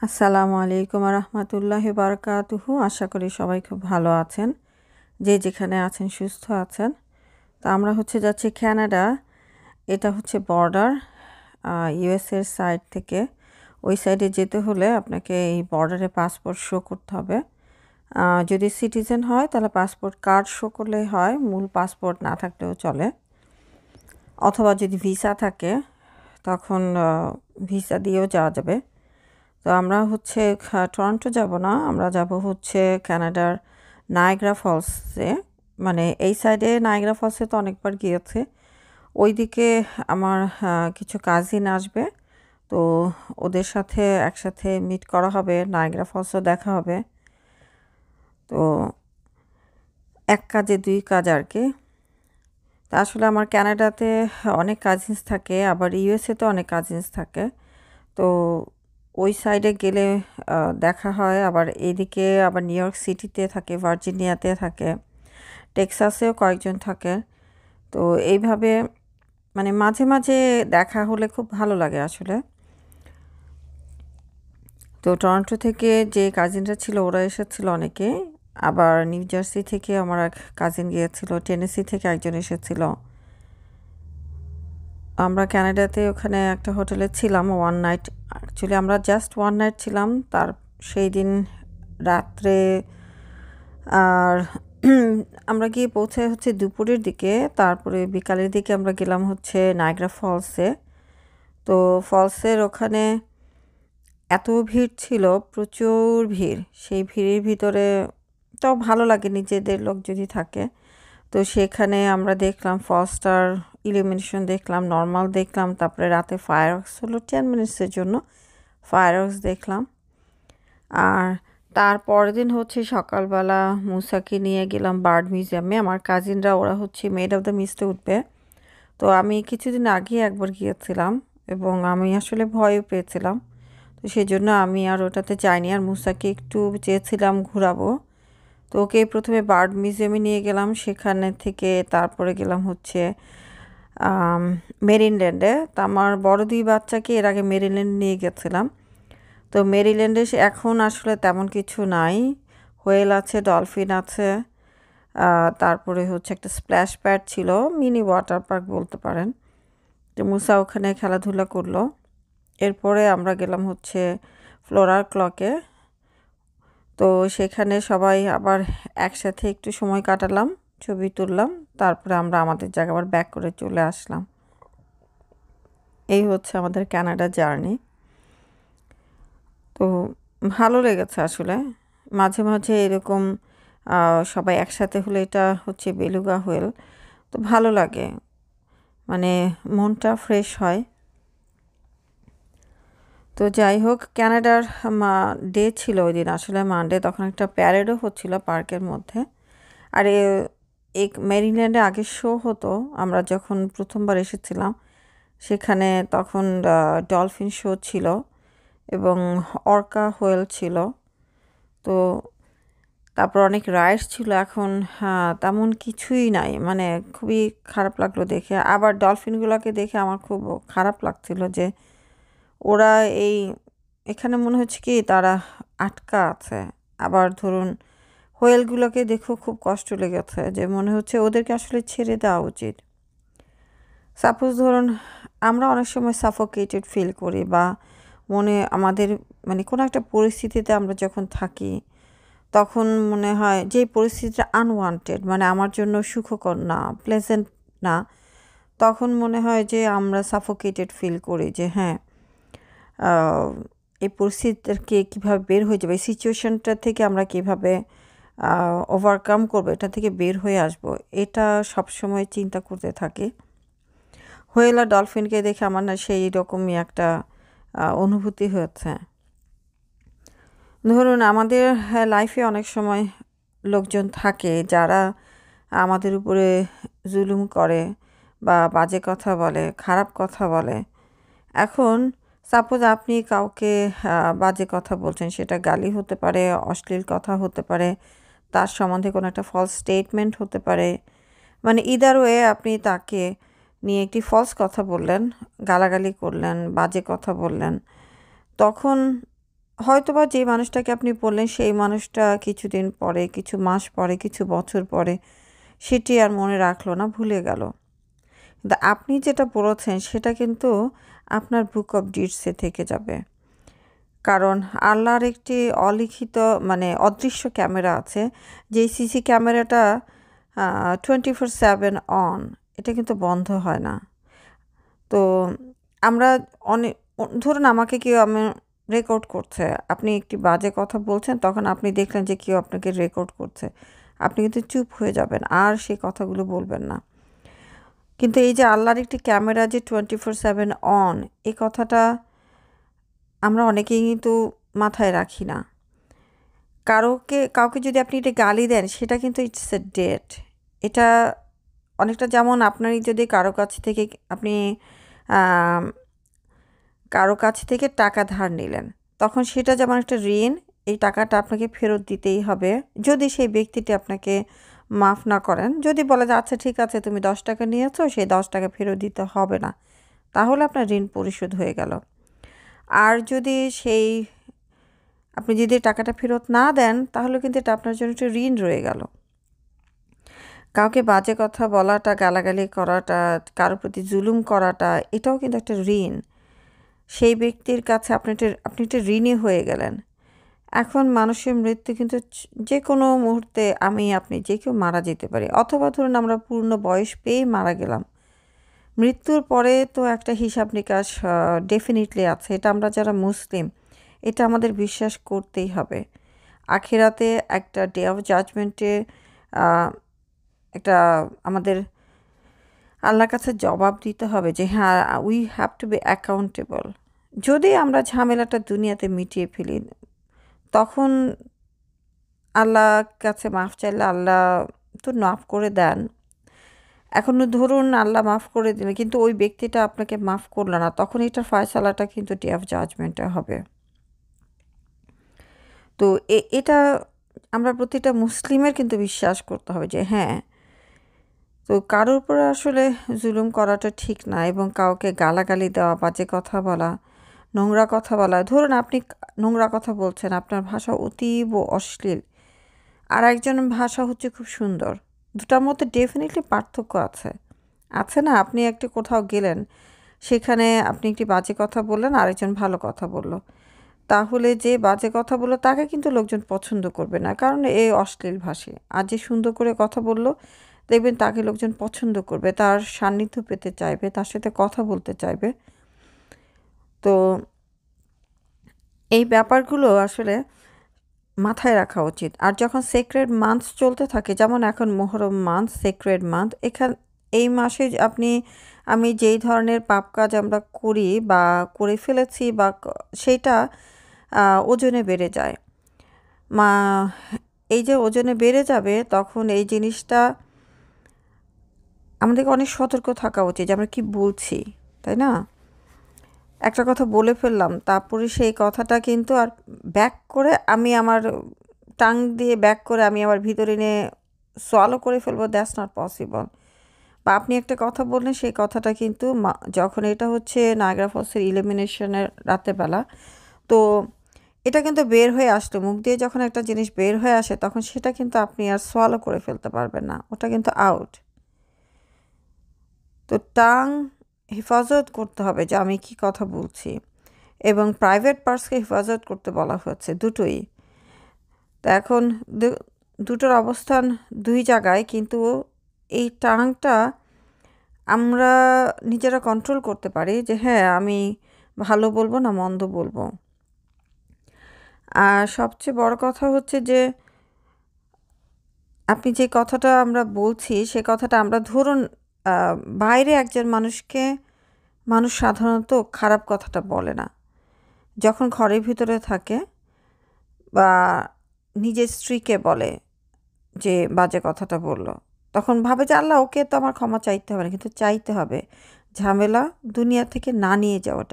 আসসালামু আলাইকুম রহমতুল্লাহি বারকাতুহু। আশা করি সবাই খুব ভালো আছেন, যে যেখানে আছেন সুস্থ আছেন। তো আমরা যাচ্ছি কানাডা। এটা বর্ডার ইউএসের সাইড থেকে। ওই সাইডে যেতে হলে আপনাকে এই বর্ডারে পাসপোর্ট শো করতে হবে। যদি সিটিজেন হয় তাহলে পাসপোর্ট কার্ড শো করলেই হয়, মূল পাসপোর্ট না থাকলেও চলে। অথবা যদি ভিসা থাকে তখন ভিসা দিয়েও যাওয়া যাবে। তো আমরা টরন্টো যাব না, আমরা যাব কানাডার নায়াগ্রা ফলসে। মানে এই সাইডে নায়াগ্রা ফলসে তো অনেকবার গিয়েছে। ওইদিকে আমার কিছু কাজিন আসবে, তো ওদের সাথে একসাথে মিট করা হবে, নায়াগ্রা ফলসও দেখা হবে। তো এক কাজে দুই কাজ আর কি। তা আসলে আমার কানাডাতে অনেক কাজিনস থাকে, আবার ইউএসএতে অনেক কাজিনস থাকে। তো ওই সাইডে গেলে দেখা হয়। আবার এইদিকে আবার নিউ ইয়র্ক সিটিতে থাকে, ভার্জিনিয়াতে থাকে, টেক্সাসেও কয়েকজন থাকে। তো এইভাবে মানে মাঝে মাঝে দেখা হলে খুব ভালো লাগে আসলে। তো টরন্টো থেকে যে কাজিনরা ছিল ওরা এসেছিল অনেকে। আবার নিউ জার্সি থেকে আমার এক কাজিন গিয়েছিল, টেনেসি থেকে একজন এসেছিল। আমরা কানাডাতে ওখানে একটা হোটেলে ছিলাম ওয়ান নাইট। অ্যাকচুয়ালি আমরা জাস্ট ওয়ান নাইট ছিলাম, তার সেই দিন রাত্রে। আর আমরা গিয়ে পৌঁছায় দুপুরের দিকে, তারপরে বিকালের দিকে আমরা গেলাম নায়াগ্রা ফলসে। তো ফলসের ওখানে এত ভিড় ছিল, প্রচুর ভিড়। সেই ভিড়ের ভিতরে তো ভালো লাগে নিজেদের লোক যদি থাকে। তো সেখানে আমরা দেখলাম ফলসটার ইলুমিনেশন দেখলাম, নর্মাল দেখলাম, তারপরে রাতে ফায়ারওয়ার্কস হলো 10 মিনিটসের জন্য, ফায়ারওয়ার্কস দেখলাম। আর তারপরের দিন সকালবেলা মুসাকে নিয়ে গেলাম বার্ড মিউজিয়ামে। আমার কাজিনরা ওরা মেড অফ দ্য মিস্টে উঠবে। তো আমি কিছুদিন আগে একবার গিয়েছিলাম এবং আমি আসলে ভয়ও পেয়েছিলাম। তো সেই জন্য আমি আর ওটাতে যাইনি। আর মুসাকে একটু চেয়েছিলাম ঘোরাবো। তো ওকে প্রথমে বার্ড মিউজিয়ামে নিয়ে গেলাম, সেখানে থেকে তারপরে গেলাম মেরিনল্যান্ডে। তা আমার বড় দুই বাচ্চাকে এর আগে মেরিনল্যান্ড নিয়ে গেছিলাম। তো মেরিল্যান্ডে এখন আসলে তেমন কিছু নাই। হোয়েল আছে, ডলফিন আছে, তারপরে একটা স্প্ল্যাশ প্যাড ছিল, মিনি ওয়াটার পার্ক বলতে পারেন। তো মুসা ওখানে খেলাধুলা করলো। এরপরে আমরা গেলাম ফ্লোরার ক্লকে। তো সেখানে সবাই আবার একসাথে একটু সময় কাটালাম, ছবি তুললাম, তারপরে আমরা আমাদের জায়গা আবার ব্যাক করে চলে আসলাম। এই আমাদের কানাডা জার্নি। তো ভালো লেগেছে আসলে। মাঝে মাঝে এরকম সবাই একসাথে হলে, এটা বেলুগা হোয়েল, তো ভালো লাগে, মানে মনটা ফ্রেশ হয়। তো যাই হোক, কানাডার ডে ছিল ওই দিন, আসলে মানডে। তখন একটা প্যারেডও হচ্ছিল পার্কের মধ্যে। আর এই মেরিল্যান্ডে আগে শো হতো, আমরা যখন প্রথমবার এসেছিলাম সেখানে, তখন ডলফিন শো ছিল এবং অর্কা হোয়েল ছিল। তো তারপর অনেক রাইডস ছিল। এখন তেমন কিছুই নাই, মানে খুবই খারাপ লাগলো দেখে। আবার ডলফিনগুলোকে দেখে আমার খুব খারাপ লাগছিল যে ওরা এখানে মনে হচ্ছে কি তারা আটকা আছে। আবার ধরুন হোয়েলগুলোকে দেখেও খুব কষ্ট লেগেছে, যে মনে হচ্ছে ওদেরকে আসলে ছেড়ে দেওয়া উচিত। সাপোজ ধরুন আমরা অনেক সময় সাফোকেটেড ফিল করি, বা আমাদের মানে কোনো একটা পরিস্থিতিতে আমরা যখন থাকি তখন মনে হয় যে পরিস্থিতিটা আনওয়ান্টেড, মানে আমার জন্য সুখকর না, প্লেজেন্ট না, তখন মনে হয় যে আমরা সাফোকেটেড ফিল করি, যে হ্যাঁ এই পরিস্থিতিকে কীভাবে বের হয়ে যাবে, এই সিচুয়েশনটা থেকে আমরা কীভাবে ওভারকাম করবো, এটা থেকে বের হয়ে আসবো, এটা সবসময় চিন্তা করতে থাকি। হোয়েল আর ডলফিনকে দেখে আমার না সেই রকমই একটা অনুভূতি হয়েছে। ধরুন আমাদের লাইফে অনেক সময় লোকজন থাকে যারা আমাদের উপরে জুলুম করে বা বাজে কথা বলে, খারাপ কথা বলে। এখন সাপোজ আপনি কাউকে বাজে কথা বলছেন, সেটা গালি হতে পারে, অশ্লীল কথা হতে পারে, তার সম্বন্ধে কোনো একটা ফলস স্টেটমেন্ট হতে পারে, মানে ইদার ওয়ে আপনি তাকে নিয়ে একটি ফলস কথা বললেন, গালাগালি করলেন, বাজে কথা বললেন। তখন হয়তোবা যে মানুষটাকে আপনি বললেন সেই মানুষটা কিছুদিন পরে, কিছু মাস পরে, কিছু বছর পরে সেটি আর মনে রাখলো না, ভুলে গেল। কিন্তু আপনি যেটা বলেছেন সেটা কিন্তু আপনার বুক অফ ডিডসে থেকে যাবে। কারণ আল্লাহর একটি অলিখিত মানে অদৃশ্য ক্যামেরা আছে, যেই সিসি ক্যামেরাটা 24/7 অন, এটা কিন্তু বন্ধ হয় না। তো আমরা অনেক, ধরুন আমাকে কেউ রেকর্ড করছে, আপনি একটি বাজে কথা বলছেন, তখন আপনি দেখলেন যে কেউ আপনাকে রেকর্ড করছে, আপনি কিন্তু চুপ হয়ে যাবেন, আর সেই কথাগুলো বলবেন না। কিন্তু এই যে আল্লাহর একটি ক্যামেরা যে 24/7 অন, এই কথাটা আমরা অনেকেই কিন্তু মাথায় রাখি না। কাউকে যদি আপনি এটা গালি দেন, সেটা কিন্তু ইটস এ ডেট। এটা অনেকটা যেমন আপনারই যদি কারো কাছ থেকে আপনি আম, কারো কাছ থেকে টাকা ধার নিলেন, তখন সেটা যেমন একটা ঋণ, এই টাকাটা আপনাকে ফেরত দিতেই হবে। যদি সেই ব্যক্তিটি আপনাকে মাফ না করেন, যদি বলে যে আচ্ছা ঠিক আছে তুমি 10 টাকা নিয়েছো, সেই 10 টাকা ফেরত দিতে হবে না, তাহলে আপনার ঋণ পরিশোধ হয়ে গেল। আর যদি আপনি যদি টাকাটা ফেরত না দেন, তাহলে কিন্তু এটা আপনার জন্য একটা ঋণ রয়ে গেল। কাউকে বাজে কথা বলাটা, গালাগালি করাটা, কারোর প্রতি জুলুম করাটা, এটাও কিন্তু একটা ঋণ। সেই ব্যক্তির কাছে আপনি একটা ঋণী হয়ে গেলেন। এখন মানুষের মৃত্যু কিন্তু যে কোনো মুহূর্তে আপনি যে কেউ মারা যেতে পারি, অথবা ধরুন আমরা পূর্ণ বয়স পেয়েই মারা গেলাম। মৃত্যুর পরে তো একটা হিসাব নিকাশ ডেফিনেটলি আছে, এটা আমরা যারা মুসলিম, এটা আমাদের বিশ্বাস করতেই হবে। আখিরাতে একটা ডে অফ জাজমেন্টে একটা আমাদের আল্লাহর কাছে জবাব দিতে হবে যে হ্যাঁ, we have to B accountable. যদি আমরা ঝামেলাটা দুনিয়াতে মিটিয়ে ফেলি, তখন আল্লাহর কাছে মাফ চাইলে আল্লাহ তো মাফ করে দেন। এখন ধরুন আল্লাহ মাফ করে দিলেন, কিন্তু ওই ব্যক্তিটা আপনাকে মাফ করলো না, তখন এটার ফয়সালাটা কিন্তু ডে অফ জাজমেন্টে হবে। তো এটা আমরা প্রতিটা মুসলিমের কিন্তু বিশ্বাস করতে হবে যে হ্যাঁ, তো কারোর উপরে আসলে জুলুম করাটা ঠিক না, এবং কাউকে গালাগালি দেওয়া, বাজে কথা বলা, নোংরা কথা বলা, ধরুন আপনি নোংরা কথা বলছেন, আপনার ভাষা অতীব অশ্লীল, আর একজন ভাষা হচ্ছে খুব সুন্দর, দুটার মধ্যে ডেফিনেটলি পার্থক্য আছে। আছে না? আপনি একটি কোথাও গেলেন, সেখানে আপনি একটি বাজে কথা বললেন, আরেকজন ভালো কথা বলল, তাহলে যে বাজে কথা বললো তাকে কিন্তু লোকজন পছন্দ করবে না, কারণ এই অশ্লীল ভাষী। আর যে সুন্দর করে কথা বলল, দেখবেন তাকে লোকজন পছন্দ করবে, তার সান্নিধ্য পেতে চাইবে, তার সাথে কথা বলতে চাইবে। তো এই ব্যাপারগুলো আসলে মাথায় রাখা উচিত। আর যখন সেক্রেড মান্থ চলতে থাকে, যেমন এখন মোহরম মান্থ, সেক্রেড মান্থ, এই মাসে আমি যেই ধরনের পাপ কাজ আমরা করি বা করে ফেলেছি বা সেইটা ওজনে বেড়ে যায়। মা এই যে ওজনে বেড়ে যাবে, তখন এই জিনিসটা আমাদেরকে অনেক সতর্ক থাকা উচিত যে আমরা কি বলছি, তাই না? একটা কথা বলে ফেললাম, তারপরে সেই কথাটা কিন্তু আর ব্যাক করে আমি আমার টাং দিয়ে ব্যাক করে আমি আবার ভিতরে নিয়ে সোয়ালো করে ফেলবো, দ্যাটস নট পসিবল। বা আপনি একটা কথা বললেন, সেই কথাটা কিন্তু যখন এটা হচ্ছে নায়াগ্রা ফলসের ইলিমিনেশনের রাতেরবেলা, তো এটা কিন্তু বের হয়ে আসলো, মুখ দিয়ে যখন একটা জিনিস বের হয়ে আসে, তখন সেটা কিন্তু আপনি আর সোয়ালো করে ফেলতে পারবেন না, ওটা কিন্তু আউট। তো টাং হেফাজত করতে হবে যে আমি কি কথা বলছি, এবং প্রাইভেট পার্টসকে হেফাজত করতে বলা হচ্ছে, দুটোই। তো এখন দুটোর অবস্থান দুই জায়গায়, কিন্তু এই টাংটা আমরা নিজেরা কন্ট্রোল করতে পারি যে হ্যাঁ, আমি ভালো বলবো না মন্দ বলবো। আর সবচেয়ে বড় কথা হচ্ছে যে আপনি যে কথাটা আমরা বলছি, সে কথাটা আমরা ধরুন বাইরে একজন মানুষ সাধারণত খারাপ কথাটা বলে না। যখন ঘরের ভিতরে থাকে বা নিজের স্ত্রীকে বলে যে বাজে কথাটা বলল, তখন ভাবে যে আল্লাহ, ওকে তো আমার ক্ষমা চাইতে হবে না, কিন্তু চাইতে হবে ঝামেলা দুনিয়া থেকে না নিয়ে যাওয়াটা।